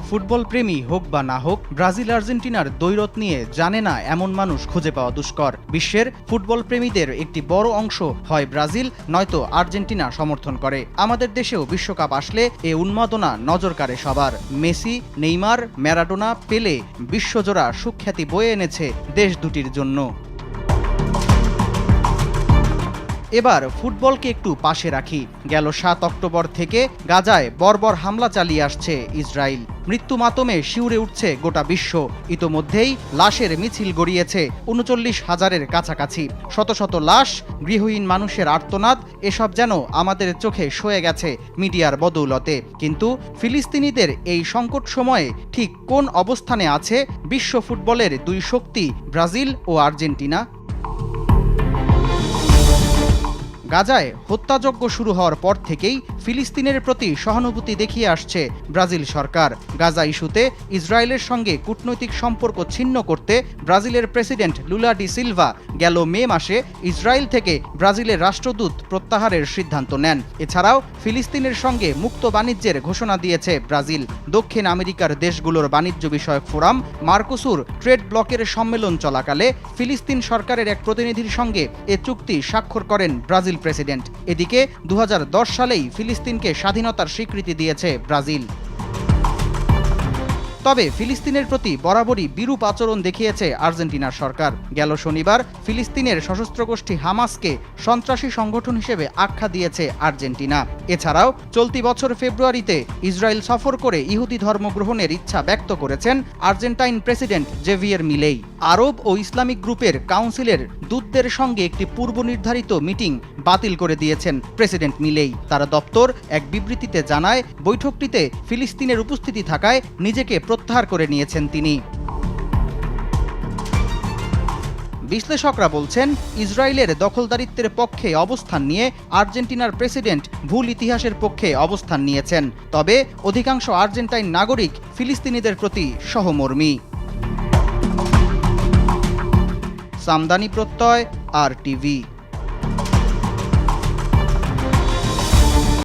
Football প্রেমী হোক বা না হোক, ব্রাজিল আর্জেন্টিনার দ্বৈরথ নিয়ে জানে না এমন মানুষ খুঁজে পাওয়া দুষ্কর। বিশ্বের ফুটবল প্রেমীদের একটি বড় অংশ হয় ব্রাজিল নয়তো আর্জেন্টিনা সমর্থন করে। আমাদের দেশেও বিশ্বকাপ আসলে এ উন্মাদনা নজর কাড়ে সবার। মেসি, নেইমার, ম্যারাডোনা, পেলে বিশ্বজোড়া সুখ্যাতি বয়ে এনেছে দেশ দুটির জন্য। এবার ফুটবলকে একটু পাশে রাখি। গেল ৭ অক্টোবর থেকে গাজায় বর্বর হামলা চালিয়ে আসছে ইসরায়েল। মৃত্যু মাতমে শিউরে উঠছে গোটা বিশ্ব। ইতোমধ্যেই লাশের মিছিল গড়িয়েছে ৩৯,০০০-এর কাছাকাছি। শত শত লাশ, গৃহহীন মানুষের আর্তনাদ, এসব যেন আমাদের চোখে সয়ে গেছে মিডিয়ার বদৌলতে। কিন্তু ফিলিস্তিনিদের এই সংকট সময়ে ঠিক কোন অবস্থানে আছে বিশ্ব ফুটবলের দুই শক্তি ব্রাজিল ও আর্জেন্টিনা? গাজায় হত্যাযজ্ঞ শুরু হওয়ার পর থেকেই ফিলিস্তিনের প্রতি সহানুভূতি দেখিয়ে আসছে ব্রাজিল সরকার। গাজা ইস্যুতে ইসরায়েলের সঙ্গে কূটনৈতিক সম্পর্ক ছিন্ন করতে ব্রাজিলের প্রেসিডেন্ট লুলা ডি সিলভা গেল মে মাসে ইসরায়েল থেকে ব্রাজিলের রাষ্ট্রদূত প্রত্যাহারের সিদ্ধান্ত নেন। এছাড়াও ফিলিস্তিনের সঙ্গে মুক্ত বাণিজ্যের ঘোষণা দিয়েছে ব্রাজিল। দক্ষিণ আমেরিকার দেশগুলোর বাণিজ্য বিষয়ক ফোরাম মার্কোসুর ট্রেড ব্লকের সম্মেলন চলাকালে ফিলিস্তিন সরকারের এক প্রতিনিধির সঙ্গে এ চুক্তি স্বাক্ষর করেন ব্রাজিল প্রেসিডেন্ট। এদিকে ২০১০ সালেই ফিলিস্তিনকে স্বাধীনতার স্বীকৃতি দিয়েছে ব্রাজিল। তবে ফিলিস্তিনের প্রতি বরাবরই বিরূপ আচরণ দেখিয়েছে আর্জেন্টিনার সরকার। গেল শনিবার ফিলিস্তিনের সশস্ত্র গোষ্ঠী হামাসকে সন্ত্রাসী সংগঠন হিসেবে আখ্যা দিয়েছে আর্জেন্টিনা। এছাড়াও চলতি বছর ফেব্রুয়ারিতে ইসরায়েল সফর করে ইহুদি ধর্ম গ্রহণের ইচ্ছা ব্যক্ত করেছেন আর্জেন্টাইন প্রেসিডেন্ট জেভিয়ের মিলেই। আরব ও ইসলামিক গ্রুপের কাউন্সিলের দূতদের সঙ্গে একটি পূর্ব নির্ধারিত মিটিং বাতিল করে দিয়েছেন প্রেসিডেন্ট মিলেই। তার দপ্তর এক বিবৃতিতে জানায়, বৈঠকটিতে ফিলিস্তিনের উপস্থিতি থাকায় নিজেকে প্রত্যাহার করে নিয়েছেন তিনি। বিশ্লেষকরা বলছেন, ইসরায়েলের দখলদারিত্বের পক্ষে অবস্থান নিয়ে আর্জেন্টিনার প্রেসিডেন্ট ভুল ইতিহাসের পক্ষে অবস্থান নিয়েছেন। তবে অধিকাংশ আর্জেন্টাইন নাগরিক ফিলিস্তিনিদের প্রতি সহমর্মী। সামদানি প্রত্যয়, RTV।